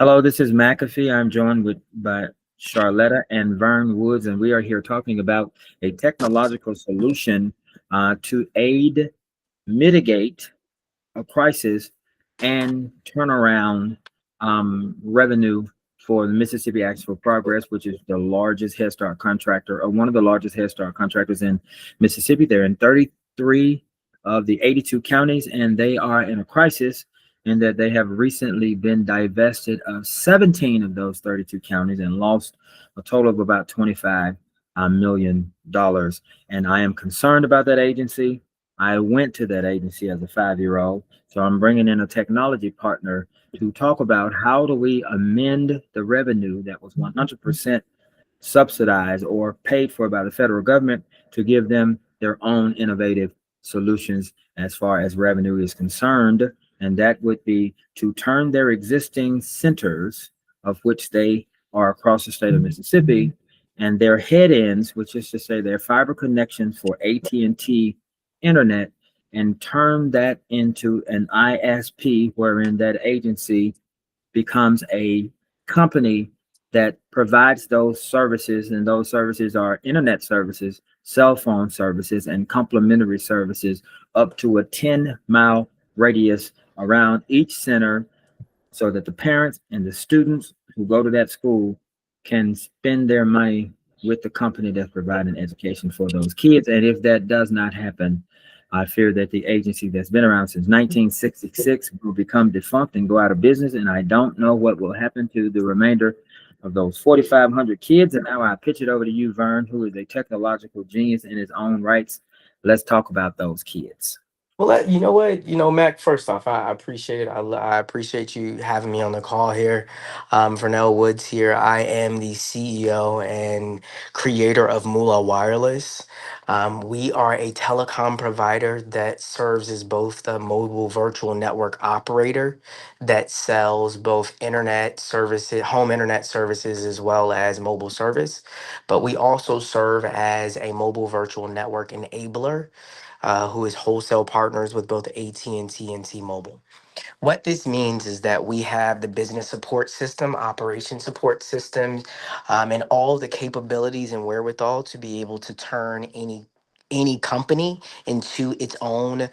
Hello, this is McAfee. I'm joined by Charletta and Vern Woods, and we are here talking about a technological solution to aid, mitigate a crisis, and turn around revenue for the Mississippi Acts for Progress, which is the largest Head Start contractor, or one of the largest Head Start contractors in Mississippi. They're in 33 of the 82 counties, and they are in a crisis in that they have recently been divested of 17 of those 32 counties and lost a total of about $25 million. And I am concerned about that agency. I went to that agency as a 5-year old. So I'm bringing in a technology partner to talk about how do we amend the revenue that was 100% subsidized or paid for by the federal government to give them their own innovative solutions as far as revenue is concerned. And that would be to turn their existing centers, of which they are across the state of Mississippi, and their head ends, which is to say their fiber connections for AT&T internet, and turn that into an ISP, wherein that agency becomes a company that provides those services, and those services are internet services, cell phone services, and complementary services up to a 10-mile radius around each center, so that the parents and the students who go to that school can spend their money with the company that's providing education for those kids. And if that does not happen, I fear that the agency that's been around since 1966 will become defunct and go out of business. And I don't know what will happen to the remainder of those 4,500 kids. And now I pitch it over to you, Vern, who is a technological genius in his own rights. Let's talk about those kids. Well, you know what? Mac, first off, I appreciate it. I appreciate you having me on the call here. Vernell Woods here. I am the CEO and creator of Mula Wireless. We are a telecom provider that serves as both the mobile virtual network operator that sells both internet services, home internet services, as well as mobile service. But we also serve as a mobile virtual network enabler who is wholesale partners with both AT&T and T-Mobile. What this means is that we have the business support system, operation support system, and all the capabilities and wherewithal to be able to turn any company into its own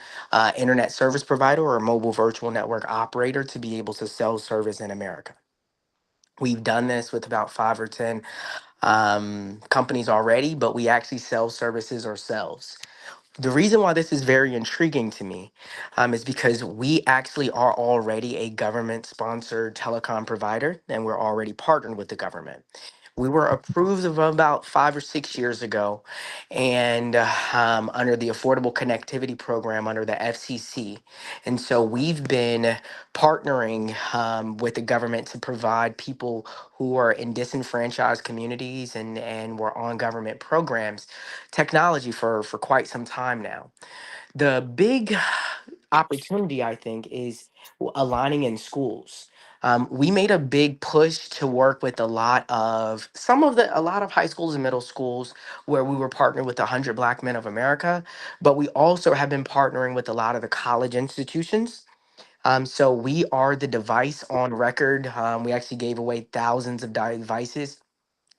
internet service provider or mobile virtual network operator to be able to sell service in America. We've done this with about 5 or 10 companies already, but we actually sell services ourselves. The reason why this is very intriguing to me is because we actually are already a government sponsored telecom provider and we're already partnered with the government. We were approved of about 5 or 6 years ago and under the Affordable Connectivity Program under the FCC. And so we've been partnering with the government to provide people who are in disenfranchised communities and were on government programs technology for quite some time now. The big opportunity, I think, is aligning in schools. We made a big push to work with a lot of high schools and middle schools where we were partnered with 100 Black Men of America, but we also have been partnering with a lot of the college institutions. So we are the device on record. We actually gave away thousands of devices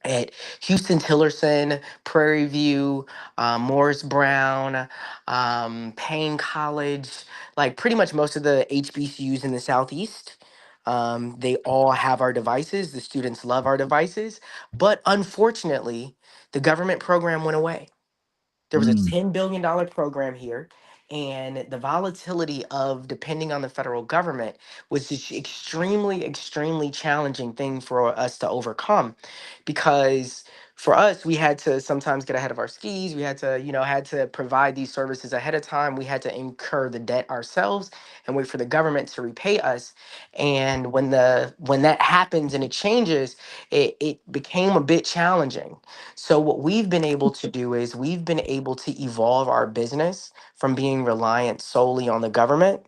at Houston Tillerson, Prairie View, Morris Brown, Payne College, like pretty much most of the HBCUs in the Southeast. They all have our devices. The students love our devices. But unfortunately, the government program went away. There was a Mm, $10 billion program here, and the volatility of depending on the federal government was just extremely challenging thing for us to overcome, because for us we had to sometimes get ahead of our skis. We had to had to provide these services ahead of time. We had to incur the debt ourselves and wait for the government to repay us. And when that happens and it changes, it became a bit challenging. So what we've been able to do is we've been able to evolve our business from being reliant solely on the government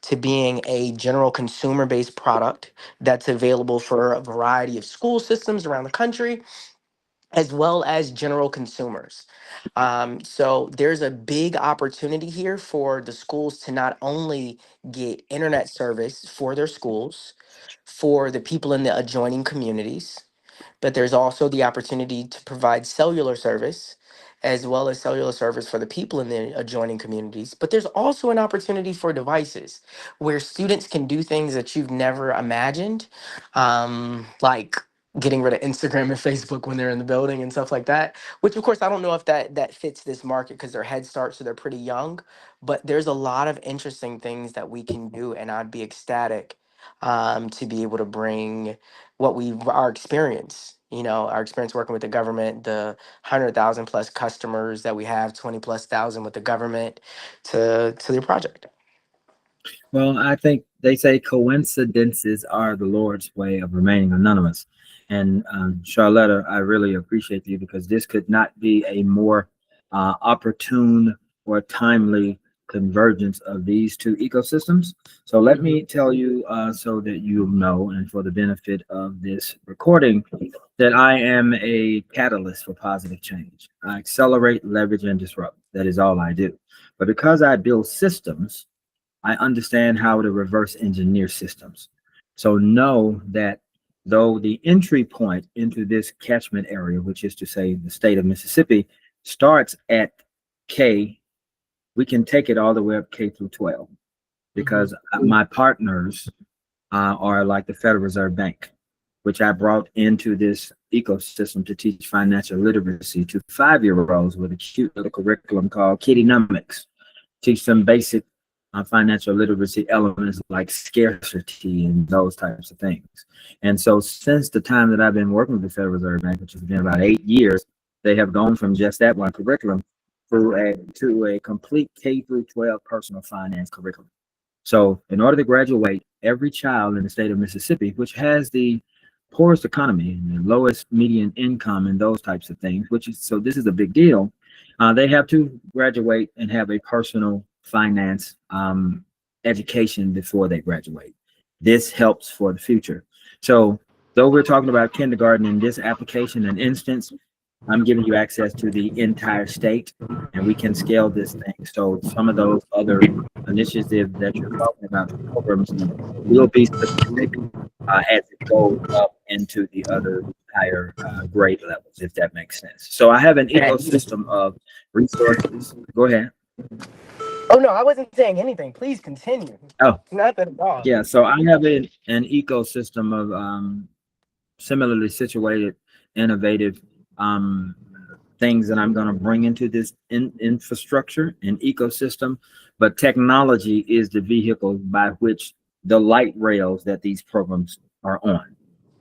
to being a general consumer based product that's available for a variety of school systems around the country, as well as general consumers. So there's a big opportunity here for the schools to not only get internet service for their schools, for the people in the adjoining communities, but there's also the opportunity to provide cellular service as well as cellular service for the people in the adjoining communities. But there's also an opportunity for devices where students can do things that you've never imagined, like getting rid of Instagram and Facebook when they're in the building and stuff like that. Which, of course, I don't know if that fits this market because they're Head Start, so they're pretty young. But there's a lot of interesting things that we can do, and I'd be ecstatic to be able to bring what we our experience, our experience working with the government, the 100,000 plus customers that we have, 20 plus thousand with the government, to the project. Well, I think they say coincidences are the Lord's way of remaining anonymous. And Charlotta, I really appreciate you because this could not be a more opportune or timely convergence of these two ecosystems. So let me tell you so that you know, and for the benefit of this recording, that I am a catalyst for positive change. I accelerate, leverage, and disrupt. That is all I do. But because I build systems, I understand how to reverse engineer systems. So know that though the entry point into this catchment area, which is to say the state of Mississippi, starts at K, we can take it all the way up K through 12 because my partners are like the Federal Reserve Bank, which I brought into this ecosystem to teach financial literacy to 5-year-olds with a cute little curriculum called Kittynomics. Teach them basic financial literacy elements like scarcity and those types of things. And so since the time that I've been working with the Federal Reserve Bank, which has been about 8 years, they have gone from just that one curriculum to a complete K through 12 personal finance curriculum. So in order to graduate, every child in the state of Mississippi, which has the poorest economy and the lowest median income and those types of things, so this is a big deal. They have to graduate and have a personal finance education before they graduate. This helps for the future. So though we're talking about kindergarten in this application and instance, I'm giving you access to the entire state and we can scale this thing. So some of those other initiatives that you're talking about, the programs, will be specific as it goes up into the other higher grade levels, if that makes sense. So I have an ecosystem of resources. Go ahead. Oh no, I wasn't saying anything. Please continue. Oh, nothing at all. Yeah, so I have an ecosystem of similarly situated, innovative things that I'm going to bring into this infrastructure and ecosystem. But technology is the vehicle by which the light rails that these programs are on.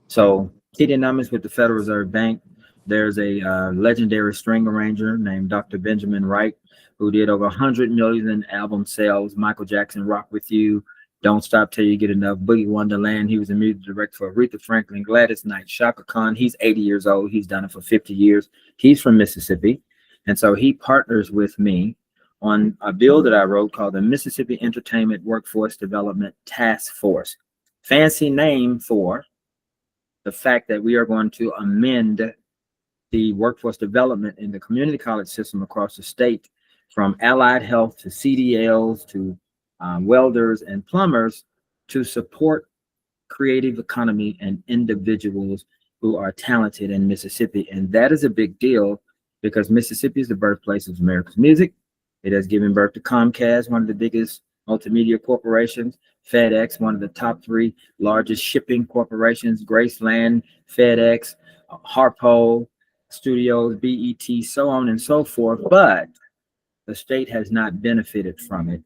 So Kittynomics with the Federal Reserve Bank, there's a legendary string arranger named Dr. Benjamin Wright, who did over 100 million in album sales. Michael Jackson, Rock With You, Don't Stop Till You Get Enough, Boogie Wonderland. He was the music director for Aretha Franklin, Gladys Knight, Shaka Khan. He's 80 years old. He's done it for 50 years. He's from Mississippi. And so he partners with me on a bill that I wrote called the Mississippi Entertainment Workforce Development Task Force. Fancy name for the fact that we are going to amend the workforce development in the community college system across the state, from allied health to CDLs to welders and plumbers, to support creative economy and individuals who are talented in Mississippi. And that is a big deal because Mississippi is the birthplace of America's music. It has given birth to Comcast, one of the biggest multimedia corporations, FedEx, one of the top 3 largest shipping corporations, Graceland, FedEx, Harpo Studios, BET, so on and so forth. But the state has not benefited from it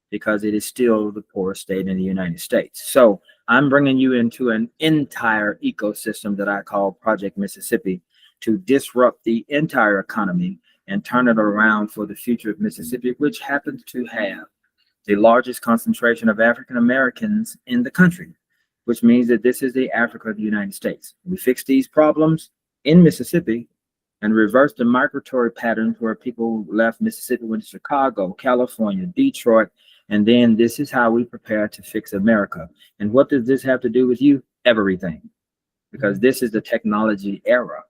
because it is still the poorest state in the United States. So I'm bringing you into an entire ecosystem that I call Project Mississippi to disrupt the entire economy and turn it around for the future of Mississippi, which happens to have the largest concentration of African Americans in the country, which means that this is the Africa of the United States. We fix these problems in Mississippi and reverse the migratory patterns where people left Mississippi, went to Chicago, California, Detroit, and then this is how we prepare to fix America. And what does this have to do with you? Everything, because this is the technology era.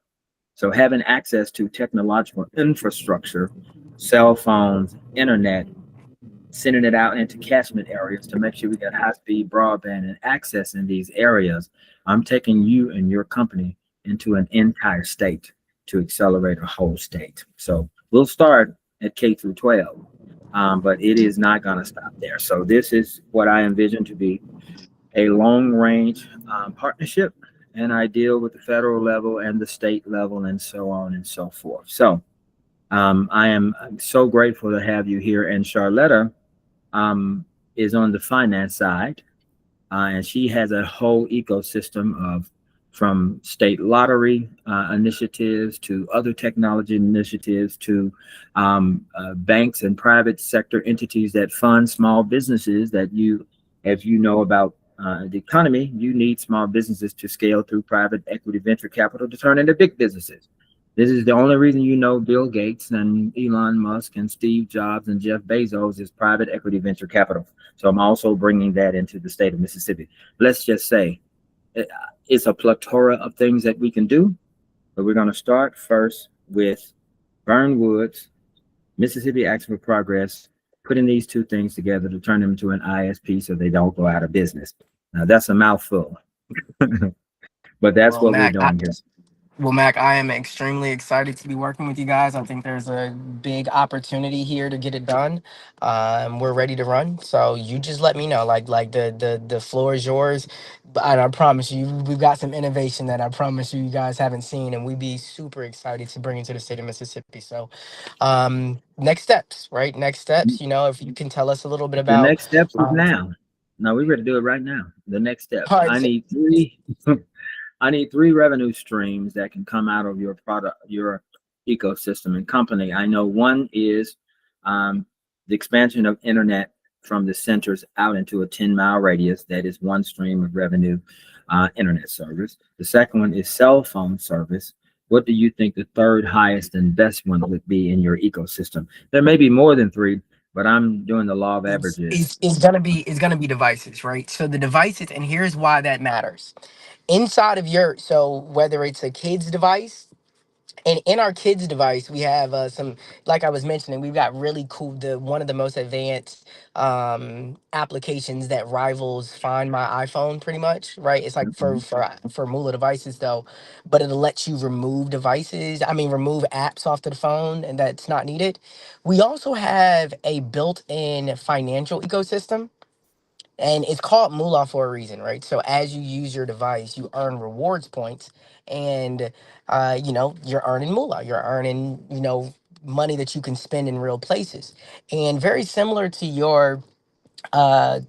So having access to technological infrastructure, cell phones, internet, sending it out into catchment areas to make sure we get high-speed broadband and access in these areas. I'm taking you and your company into an entire state to accelerate a whole state. So we'll start at K through 12, but it is not going to stop there. So this is what I envision to be a long-range partnership, and I deal with the federal level and the state level and so on and so forth. So I am so grateful to have you here. And Charletta is on the finance side, and she has a whole ecosystem of from state lottery initiatives to other technology initiatives to banks and private sector entities that fund small businesses that you, if you know about the economy, you need small businesses to scale through private equity venture capital to turn into big businesses. This is the only reason you know Bill Gates and Elon Musk and Steve Jobs and Jeff Bezos is private equity venture capital. So I'm also bringing that into the state of Mississippi. Let's just say it's a plethora of things that we can do, but we're going to start first with Vern Woods, Mississippi Action for Progress, putting these two things together to turn them into an ISP so they don't go out of business. Now that's a mouthful, but that's Well, what we're Mac, doing here. Mac, I am extremely excited to be working with you guys. I think there's a big opportunity here to get it done. We're ready to run. So you just let me know. Like the floor is yours. And I promise you, we've got some innovation that I promise you guys haven't seen, and we'd be super excited to bring it to the state of Mississippi. So, next steps, right? Next steps. If you can tell us a little bit The about. next steps is now. Now we're ready to do it right now. The next steps. All right, I need three. I need three revenue streams that can come out of your product, your ecosystem and company. I know one is the expansion of internet from the centers out into a 10-mile radius. That is one stream of revenue, internet service. The second one is cell phone service. What do you think the third highest and best one would be in your ecosystem? There may be more than three, but I'm doing the law of averages. it's gonna be devices, right? So the devices, and here's why that matters. Inside of your, so whether it's a kid's device, and in our kids device we have some, like I was mentioning, we've got really cool, the one of the most advanced applications that rivals Find My iPhone pretty much, right? It's like for Mula devices though, but it'll let you remove remove apps off the phone and that's not needed. We also have a built-in financial ecosystem, and it's called Moolah for a reason, right? So as you use your device, you earn rewards points, and you're earning Moolah. You're earning money that you can spend in real places, and very similar to your uh,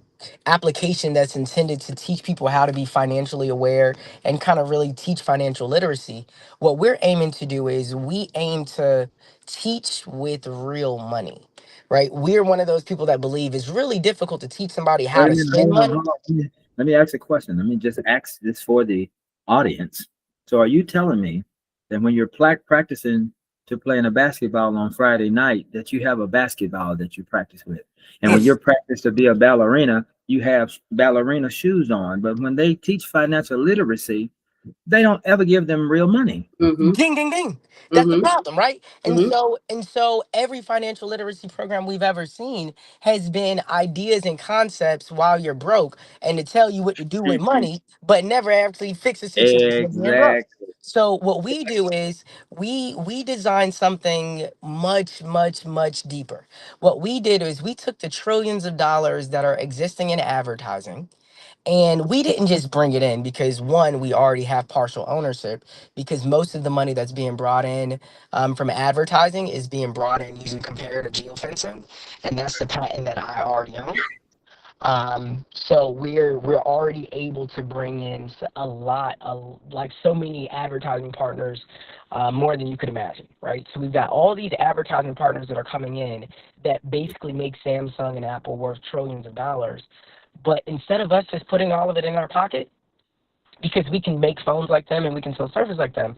application that's intended to teach people how to be financially aware and kind of really teach financial literacy. What we're aiming to do is we aim to teach with real money, right? We're one of those people that believe it's really difficult to teach somebody how Wait a to minute, spend money. hold on. Let me ask a question. Let me just ask this for the audience. So, are you telling me that when you're practicing to playing a basketball on Friday night, that you have a basketball that you practice with, and when you're If practice to be a ballerina, you have ballerina shoes on? But when they teach financial literacy, they don't ever give them real money. Mm-hmm. Ding, ding, ding. That's the Mm-hmm. problem, right? And Mm-hmm. so every financial literacy program we've ever seen has been ideas and concepts while you're broke and to tell you what to do with money, but never actually fix the situation of being broke. Exactly. So what we do is we design something much, much, much deeper. What we did is we took the trillions of dollars that are existing in advertising, and we didn't just bring it in because one, we already have partial ownership, because most of the money that's being brought in from advertising is being brought in using comparative geofencing, and that's the patent that I already own. So we're already able to bring in a lot of, like, so many advertising partners, more than you could imagine, right? So we've got all these advertising partners that are coming in that basically make Samsung and Apple worth trillions of dollars. But instead of us just putting all of it in our pocket, because we can make phones like them and we can sell service like them,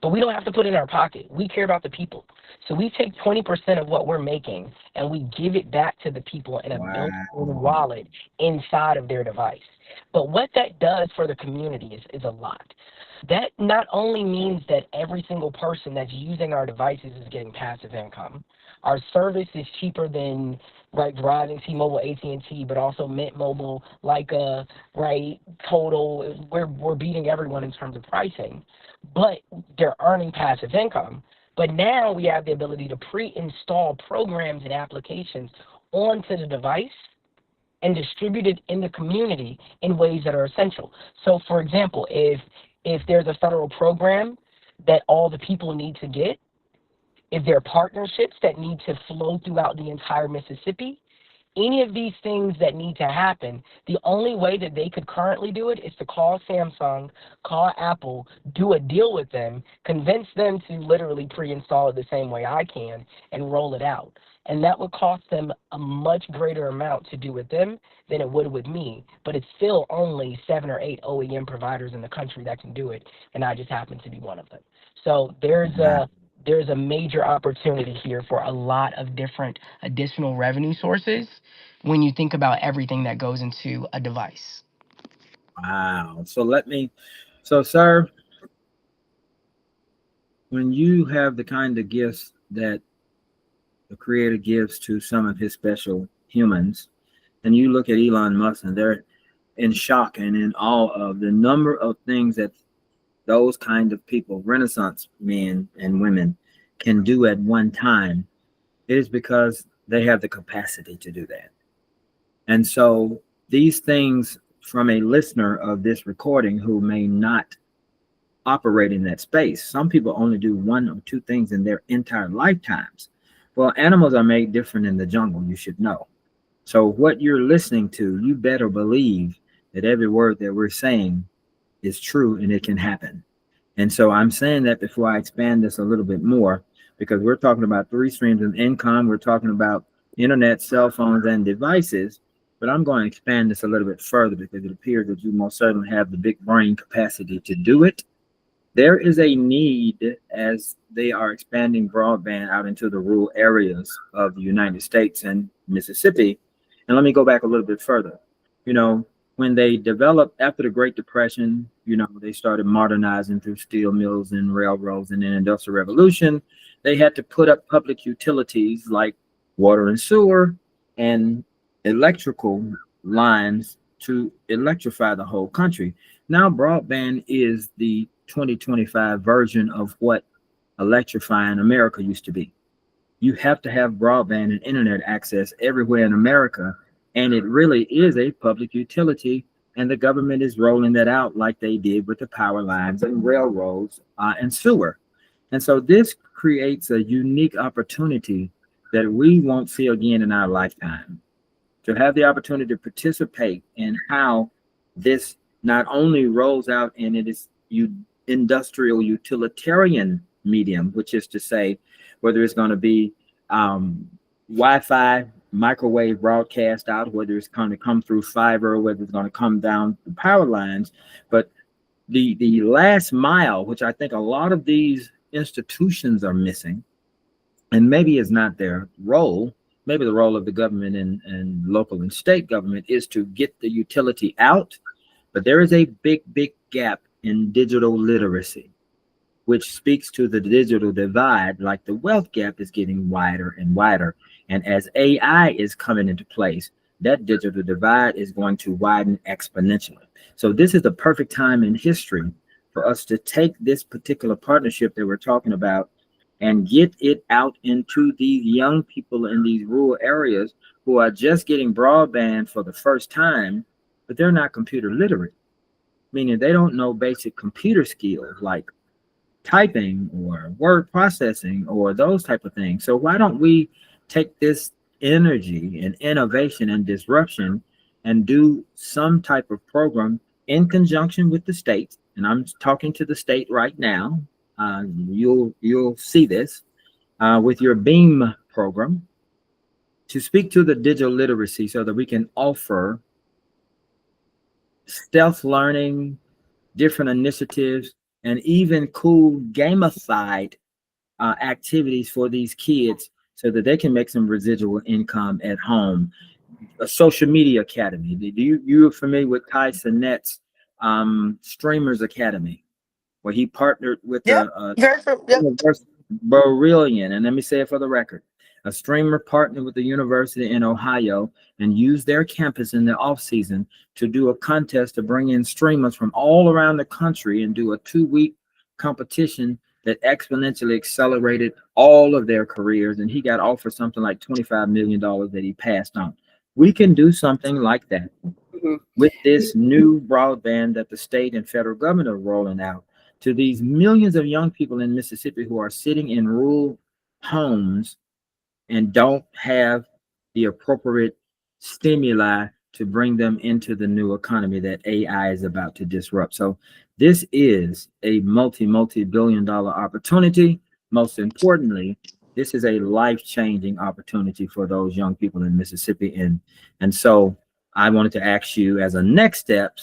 but we don't have to put it in our pocket. We care about the people. So we take 20% of what we're making and we give it back to the people in a built-in Wow. wallet inside of their device. But what that does for the community is a lot. That not only means that every single person that's using our devices is getting passive income. Our service is cheaper than right Verizon, T-Mobile, AT&T, but also Mint Mobile, Leica, right Total. We're beating everyone in terms of pricing, but they're earning passive income. But now we have the ability to pre-install programs and applications onto the device and distribute it in the community in ways that are essential. So, for example, if there's a federal program that all the people need to get, if there are partnerships that need to flow throughout the entire Mississippi, any of these things that need to happen, the only way that they could currently do it is to call Samsung, call Apple, do a deal with them, convince them to literally pre-install it the same way I can, and roll it out. And that would cost them a much greater amount to do with them than it would with me. But it's still only 7 or 8 OEM providers in the country that can do it, and I just happen to be one of them. So there's a major opportunity here for a lot of different additional revenue sources when you think about everything that goes into a device. Wow. So sir, when you have the kind of gifts that the creator gives to some of his special humans, and you look at Elon Musk and they're in shock and in awe of the number of things that those kind of people, Renaissance men and women, can do at one time, it is because they have the capacity to do that. And so these things, from a listener of this recording who may not operate in that space, some people only do 1 or 2 things in their entire lifetimes. Well, animals are made different in the jungle, you should know. So what you're listening to, you better believe that every word that we're saying is true and it can happen. And so I'm saying that before I expand this a little bit more, because we're talking about 3 streams of income. We're talking about internet, cell phones, and devices. But I'm going to expand this a little bit further because it appears that you most certainly have the big brain capacity to do it. There is a need as they are expanding broadband out into the rural areas of the United States and Mississippi. And let me go back a little bit further. You know, when they developed after the Great Depression, you know, they started modernizing through steel mills and railroads and then Industrial Revolution. They had to put up public utilities like water and sewer and electrical lines to electrify the whole country. Now broadband is the 2025 version of what electrifying America used to be. You have to have broadband and internet access everywhere in America, and it really is a public utility, and the government is rolling that out like they did with the power lines and railroads and sewer. And so this creates a unique opportunity that we won't see again in our lifetime, to have the opportunity to participate in how this not only rolls out in its industrial utilitarian medium, which is to say, whether it's going to be Wi-Fi, microwave broadcast out, whether it's going to come through fiber, whether it's going to come down the power lines, but the last mile, which I think a lot of these institutions are missing, and maybe is not their role. Maybe the role of the government and local and state government is to get the utility out, but there is a big gap in digital literacy, which speaks to the digital divide. Like the wealth gap is getting wider and wider, and as AI is coming into place, that digital divide is going to widen exponentially. So this is the perfect time in history for us to take this particular partnership that we're talking about and get it out into these young people in these rural areas who are just getting broadband for the first time, but they're not computer literate, meaning they don't know basic computer skills like typing or word processing or those type of things. So why don't we take this energy and innovation and disruption and do some type of program in conjunction with the state? And I'm talking to the state right now. You'll see this with your BEAM program to speak to the digital literacy so that we can offer stealth learning, different initiatives, and even cool gamified activities for these kids so that they can make some residual income at home. a social media academy. You're familiar with Kai Sinet's Streamers Academy, where he partnered with Yep. Yep. Brilliant, and let me say it for the record. A streamer partnered with the university in Ohio and used their campus in the off season to do a contest to bring in streamers from all around the country and do a 2-week competition that exponentially accelerated all of their careers. And he got offered something like $25 million that he passed on. We can do something like that with this new broadband that the state and federal government are rolling out to these millions of young people in Mississippi who are sitting in rural homes and don't have the appropriate stimuli to bring them into the new economy that AI is about to disrupt. So this is a multi-billion dollar opportunity. Most importantly, this is a life-changing opportunity for those young people in Mississippi. And so I wanted to ask you as a next step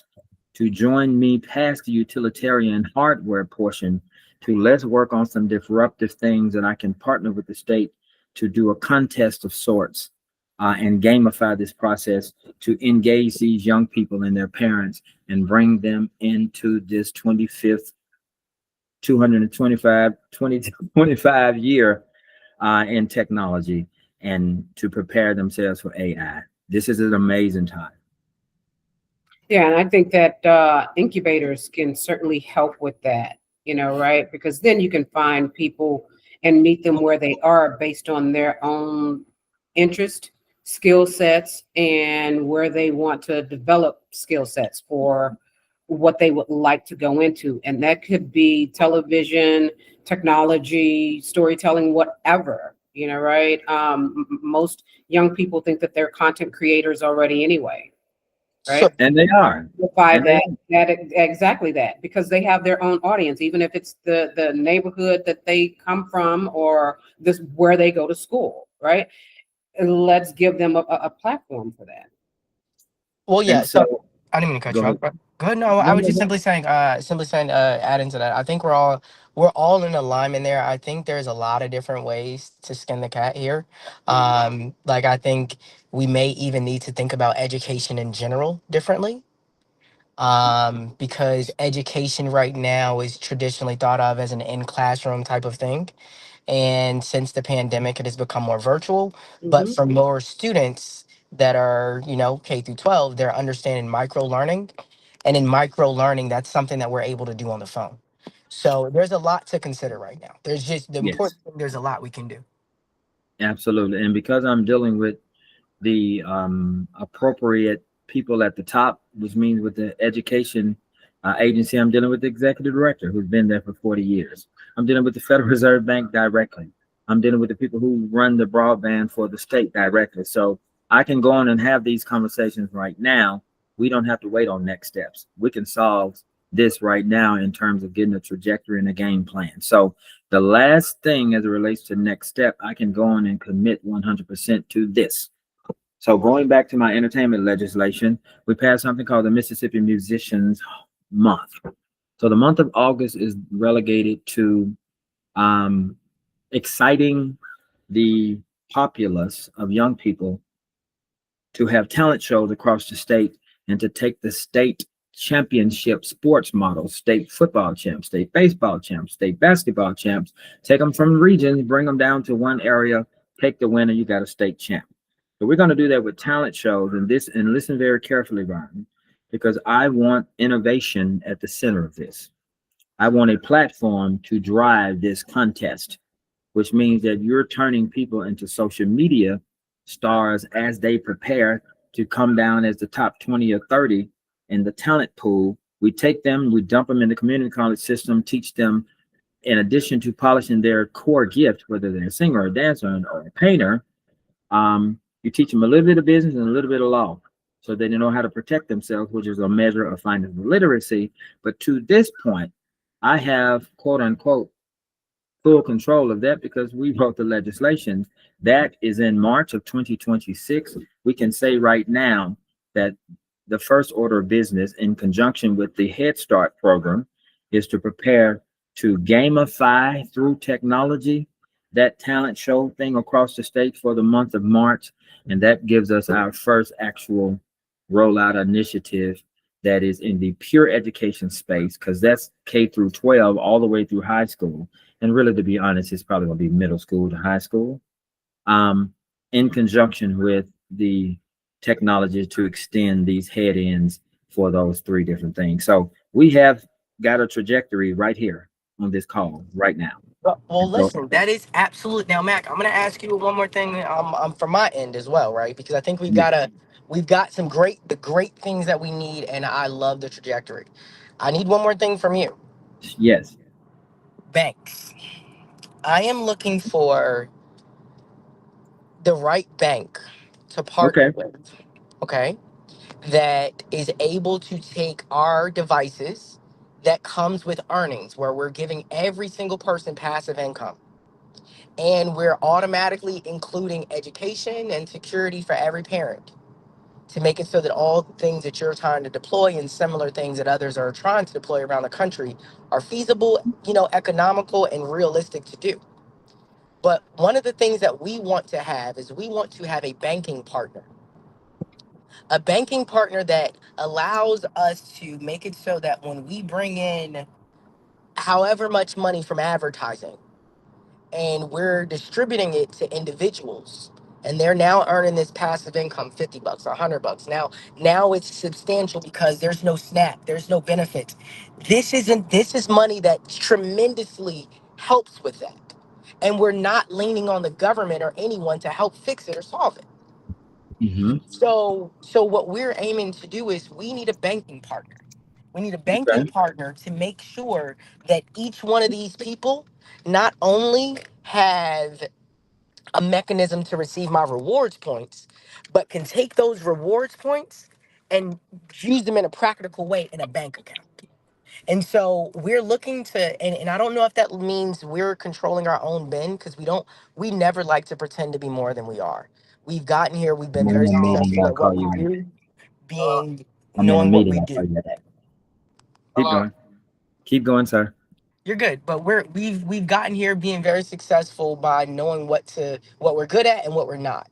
to join me past the utilitarian hardware portion to let's work on some disruptive things, and I can partner with the state to do a contest of sorts and gamify this process to engage these young people and their parents and bring them into this 25th 2025 year in technology and to prepare themselves for AI. This is an amazing time. Yeah, and I think that incubators can certainly help with that, right? Because then you can find people and meet them where they are based on their own interest, skill sets, and where they want to develop skill sets for what they would like to go into. And that could be television, technology, storytelling, whatever, right? Most young people think that they're content creators already anyway. Right. So, And they are. Exactly that, because they have their own audience, even if it's the neighborhood that they come from or this where they go to school, right? And let's give them a platform for that. well, yeah. And So so I didn't mean to cut go you ahead. off. Go ahead. No, I No, was no, just no. simply saying, add into that. I think we're all in alignment there. I think there's a lot of different ways to skin the cat here. Like I think we may even need to think about education in general differently. Because education right now is traditionally thought of as an in classroom type of thing. And since the pandemic, it has become more virtual. But Mhm. for more students that are, K through 12, they're understanding micro learning. And in micro learning, that's something that we're able to do on the phone. So there's a lot to consider right now. There's just the Yes, important thing, there's a lot we can do. absolutely. And because I'm dealing with the appropriate people at the top, which means with the education agency, I'm dealing with the executive director who's been there for 40 years. I'm dealing with the Federal Reserve Bank directly. I'm dealing with the people who run the broadband for the state directly. So I can go on and have these conversations right now. We don't have to wait on next steps. We can solve this right now in terms of getting a trajectory and a game plan. So the last thing as it relates to next step, I can go on and commit 100% to this. So going back to my entertainment legislation, we passed something called the Mississippi Musicians Month. So the month of August is relegated to exciting the populace of young people to have talent shows across the state and to take the state championship sports models, state football champs, state baseball champs, state basketball champs, take them from regions, bring them down to one area, take the winner, you got a state champ. So we're going to do that with talent shows, and listen very carefully, Ryan, because I want innovation at the center of this. I want a platform to drive this contest, which means that you're turning people into social media stars as they prepare to come down as the top 20 or 30 in the talent pool. We take them, we dump them in the community college system, teach them, in addition to polishing their core gift, whether they're a singer or a dancer or a painter, you teach them a little bit of business and a little bit of law so they know how to protect themselves, which is a measure of financial literacy. But to this point, I have, quote unquote, full control of that because we wrote the legislation. That is in March of 2026. We can say right now that the first order of business in conjunction with the Head Start program is to prepare to gamify through technology that talent show thing across the state for the month of March. And that gives us our first actual rollout initiative that is in the pure education space, because that's K through 12 all the way through high school. And really, to be honest, it's probably going to be middle school to high school, in conjunction with the technology to extend these head ends for those three different things. So we have got a trajectory right here on this call right now. Well, And so, listen, that is absolute. Now, Mac, I'm gonna ask you one more thing, from my end as well, right? Because I think yeah, we've got the great things that we need, and I love the trajectory. I need one more thing from you. yes. Banks. I am looking for the right bank to partner Okay. with. Okay, that is able to take our devices that comes with earnings, where we're giving every single person passive income, and we're automatically including education and security for every parent to make it so that all the things that you're trying to deploy and similar things that others are trying to deploy around the country are feasible, economical and realistic to do. But one of the things that we want to have is we want to have a banking partner that allows us to make it so that when we bring in however much money from advertising, and we're distributing it to individuals, and they're now earning this passive income, 50 bucks or 100 bucks. Now it's substantial because there's no snap, there's no benefit. This is money that tremendously helps with that, and we're not leaning on the government or anyone to help fix it or solve it. Hmm. So what we're aiming to do is we need a banking partner. We need a banking Okay. partner to make sure that each one of these people not only have a mechanism to receive my rewards points, but can take those rewards points and use them in a practical way in a bank account. And so we're looking to, and I don't know if that means we're controlling our own bin, because we never like to pretend to be more than we are. We've gotten here, we've been I'm in very a meeting. successful I'll at what call we you in. do, being I'm in a knowing what meeting. we I'll call do. you back. Keep going. Keep going, sir. You're good, but we've gotten here being very successful by knowing what we're good at and what we're not.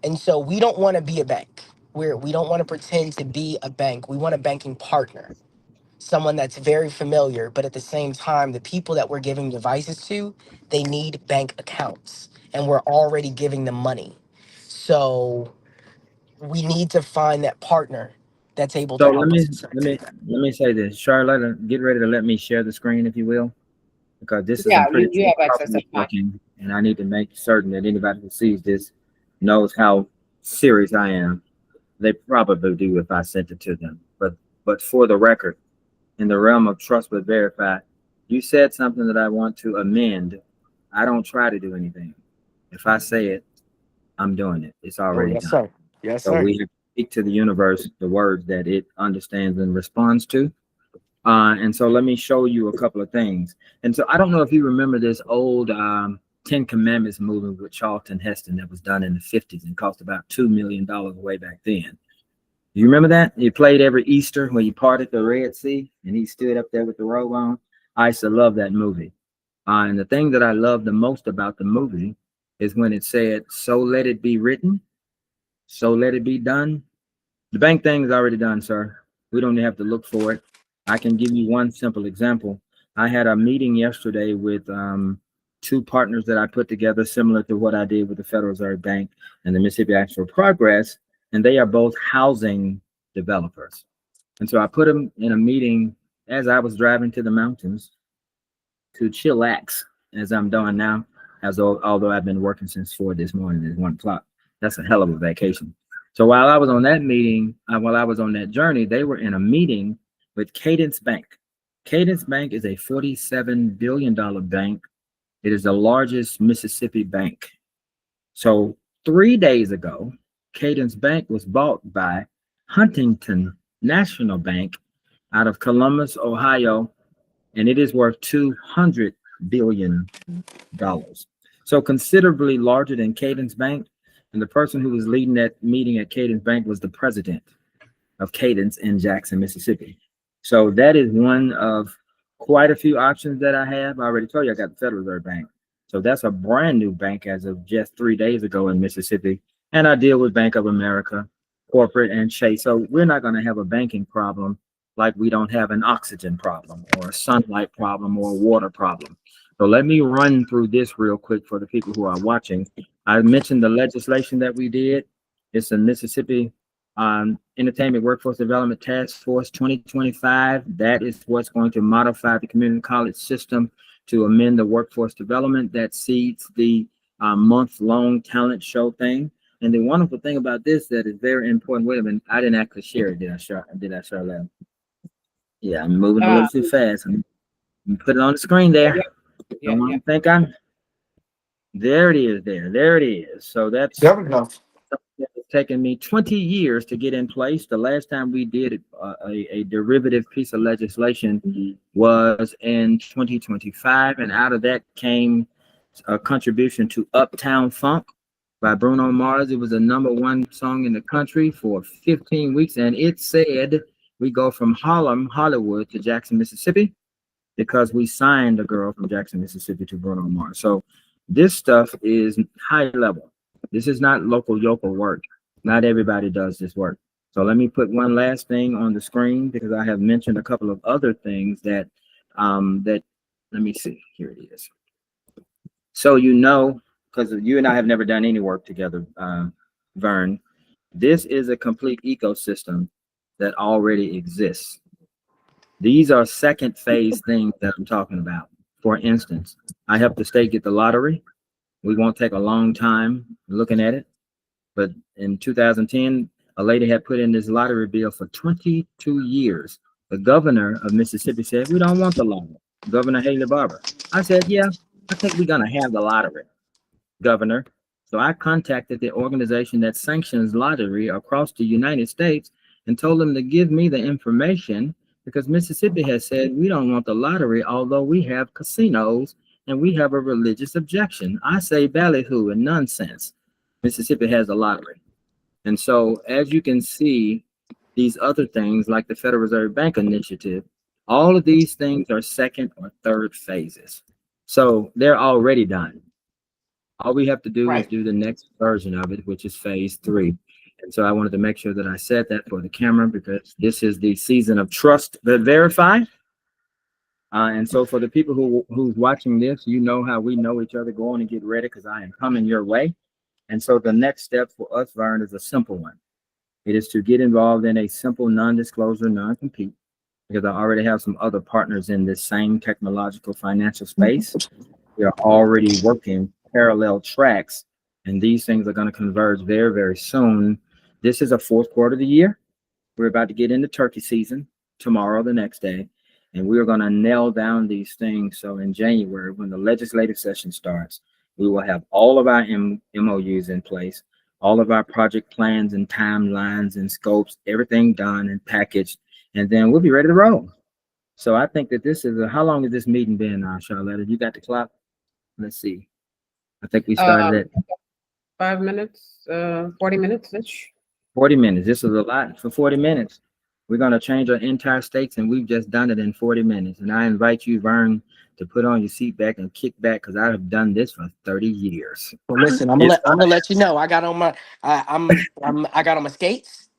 And so we don't want to be a bank. We don't want to pretend to be a bank. We want a banking partner, someone that's very familiar, but at the same time, the people that we're giving devices to, they need bank accounts, and we're already giving them money. So we need to find that partner that's able So to let help us me let me facilitate that. let me say this, Charlotte. Get ready to let me share the screen, if you will, because this is Yeah, I'm pretty you sure have access to properly time. working, and I need to make certain that anybody who sees this knows how serious I am. They probably do if I sent it to them, but for the record, in the realm of trust but verify, you said something that I want to amend. I don't try to do anything. If I say it, I'm doing it. It's Oh, already yes, done. sir. Yes, So sir. we have to speak to the universe the words that it understands and responds to. And so let me show you a couple of things. And so I don't know if you remember this old Ten Commandments movie with Charlton Heston that was done in the 50s and cost about $2 million way back then. You remember that? He played every Easter when he parted the Red Sea and he stood up there with the robe on. I used to love that movie. And the thing that I love the most about the movie is when it said, "So let it be written, so let it be done." The bank thing is already done, sir. We don't have to look for it. I can give you one simple example. I had a meeting yesterday with two partners that I put together, similar to what I did with the Federal Reserve Bank and the Mississippi Action for Progress, and they are both housing developers. And so I put them in a meeting as I was driving to the mountains to chillax, as I'm doing now, although I've been working since 4 this morning at 1 o'clock. That's a hell of a vacation. So while I was on that meeting, while I was on that journey, they were in a meeting with Cadence Bank. Cadence Bank is a $47 billion bank. It is the largest Mississippi bank. So 3 days ago, Cadence Bank was bought by Huntington National Bank out of Columbus, Ohio, and it is worth $200 billion. So considerably larger than Cadence Bank. And the person who was leading that meeting at Cadence Bank was the president of Cadence in Jackson, Mississippi. So that is one of quite a few options that I have. I already told you I got the Federal Reserve Bank. So that's a brand new bank as of just 3 days ago in Mississippi. And I deal with Bank of America, corporate, and Chase. So we're not going to have a banking problem like we don't have an oxygen problem or a sunlight problem or a water problem. So let me run through this real quick for the people who are watching. I mentioned the legislation that we did. It's the Mississippi Entertainment Workforce Development Task Force 2025. That is what's going to modify the community college system to amend the workforce development that seeds the month-long talent show thing. And the wonderful thing about this that is very important. Wait a minute, I didn't actually share it. Did I share? Did I share that? Yeah, I'm moving a little too fast. I'm put it on the screen there. Don't want to think I'm. There it is. There it is. So that's. There we go. It's taken me 20 years to get in place. The last time we did a derivative piece of legislation was in 2025, and out of that came a contribution to Uptown Funk by Bruno Mars. It was the #1 song in the country for 15 weeks, and it said we go from Harlem, Hollywood to Jackson, Mississippi, because we signed a girl from Jackson, Mississippi to Bruno Mars. So this stuff is high level. This is not local yokel work. Not everybody does this work. So let me put one last thing on the screen because I have mentioned a couple of other things that let me see. Here it is. So you know, because you and I have never done any work together, Vern, this is a complete ecosystem that already exists. These are second phase things that I'm talking about. For instance, I helped the state get the lottery. We won't take a long time looking at it. But in 2010, a lady had put in this lottery bill for 22 years. The governor of Mississippi said, we don't want the lottery. Governor Haley Barbour. I said, yeah, I think we're going to have the lottery, Governor. So I contacted the organization that sanctions lottery across the United States and told them to give me the information because Mississippi has said we don't want the lottery, although we have casinos and we have a religious objection. I say ballyhoo and nonsense. Mississippi has a lottery. And so as you can see, these other things like the Federal Reserve Bank initiative, all of these things are second or third phases. So they're already done. All we have to do is do the next version of it, which is phase 3. And so I wanted to make sure that I said that for the camera because this is the season of trust that verify. And so for the people who's watching this, you know how we know each other. Go on and get ready because I am coming your way. And so the next step for us, Vern, is a simple one. It is to get involved in a simple non-disclosure, non-compete, because I already have some other partners in this same technological financial space. We are already working parallel tracks, and these things are going to converge very, very soon. This is a fourth quarter of the year. We're about to get into turkey season tomorrow, the next day, and we are going to nail down these things. So in January, when the legislative session starts, we will have all of our MOUs in place, all of our project plans and timelines and scopes, everything done and packaged, and then we'll be ready to roll. So I think that this is how long has this meeting been, Charlotte? You got the clock? Let's see. I think we started at 5 minutes, 40 minutes-ish. 40 minutes. This is a lot for 40 minutes. We're going to change our entire states, and we've just done it in 40 minutes. And I invite you, Vern, to put on your seat back and kick back because I have done this for 30 years. Well, listen, I'm gonna let you know. I got on my I got on my skates.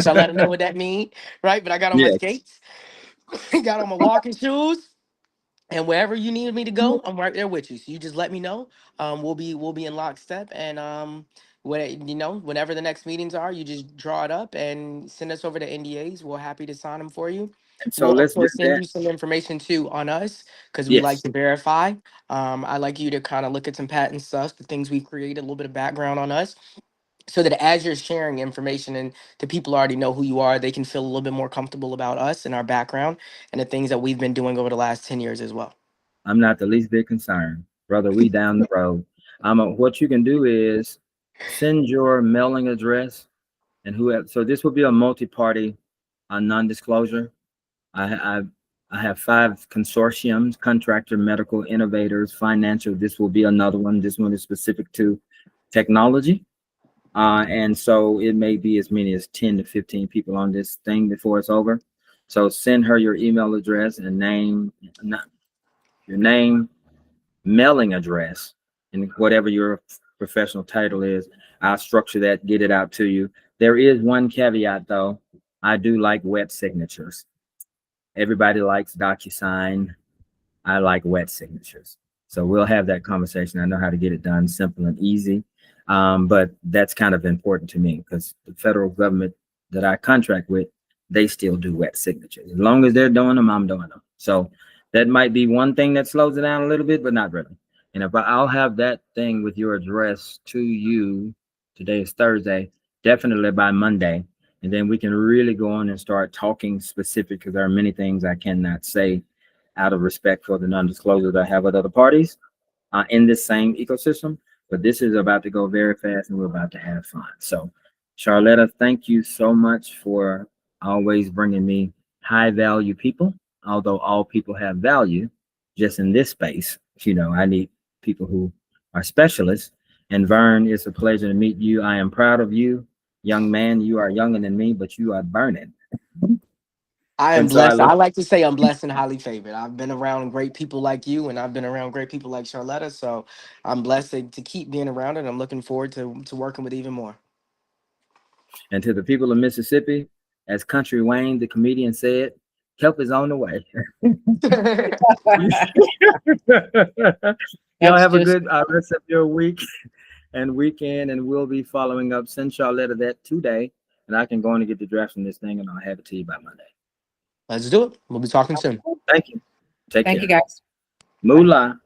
So let them know what that means, right? But I got on my skates, got on my walking shoes, and wherever you need me to go, I'm right there with you. So you just let me know. We'll be in lockstep, and whenever the next meetings are, you just draw it up and send us over to NDAs. We're happy to sign them for you. So we'll let's of course do send that. you some information too on us because we like to verify. I like you to kind of look at some patent stuff, the things we've created, a little bit of background on us, so that as you're sharing information and the people already know who you are, they can feel a little bit more comfortable about us and our background and the things that we've been doing over the last 10 years as well. I'm not the least bit concerned, brother. We down the road. What you can do is send your mailing address and whoever. So this will be a multi-party non-disclosure. I have 5 consortiums: contractor, medical, innovators, financial. This will be another one. This one is specific to technology. And so it may be as many as 10 to 15 people on this thing before it's over. So send her your email address and name, your name, mailing address, and whatever your professional title is, I'll structure that, get it out to you. There is one caveat though. I do like wet signatures. Everybody likes DocuSign. I like wet signatures. So we'll have that conversation. I know how to get it done simple and easy. But that's kind of important to me because the federal government that I contract with, they still do wet signatures. As long as they're doing them, I'm doing them. So that might be one thing that slows it down a little bit, but not really. And if I'll have that thing with your address to you, today is Thursday, definitely by Monday. And then we can really go on and start talking specific because there are many things I cannot say out of respect for the non-disclosure that I have with other parties in this same ecosystem. But this is about to go very fast and we're about to have fun. So Charlotta, thank you so much for always bringing me high value people. Although all people have value, just in this space, you know, I need people who are specialists. And Vern, it's a pleasure to meet you. I am proud of you, young man. You are younger than me, but you are burning. I am And so I blessed. look- I like to say I'm blessed and highly favored. I've been around great people like you, and I've been around great people like Charlotta. So I'm blessed to keep being around it. I'm looking forward to working with even more. And to the people of Mississippi, as Country Wayne, the comedian, said, help is on the way. Y'all have a good rest of your week and weekend, and we'll be following up. Send Charlotta that today, and I can go in and get the draft from this thing, and I'll have it to you by Monday. Let's do it. We'll be talking soon. Thank you. Take Thank care. you, guys. Moolah.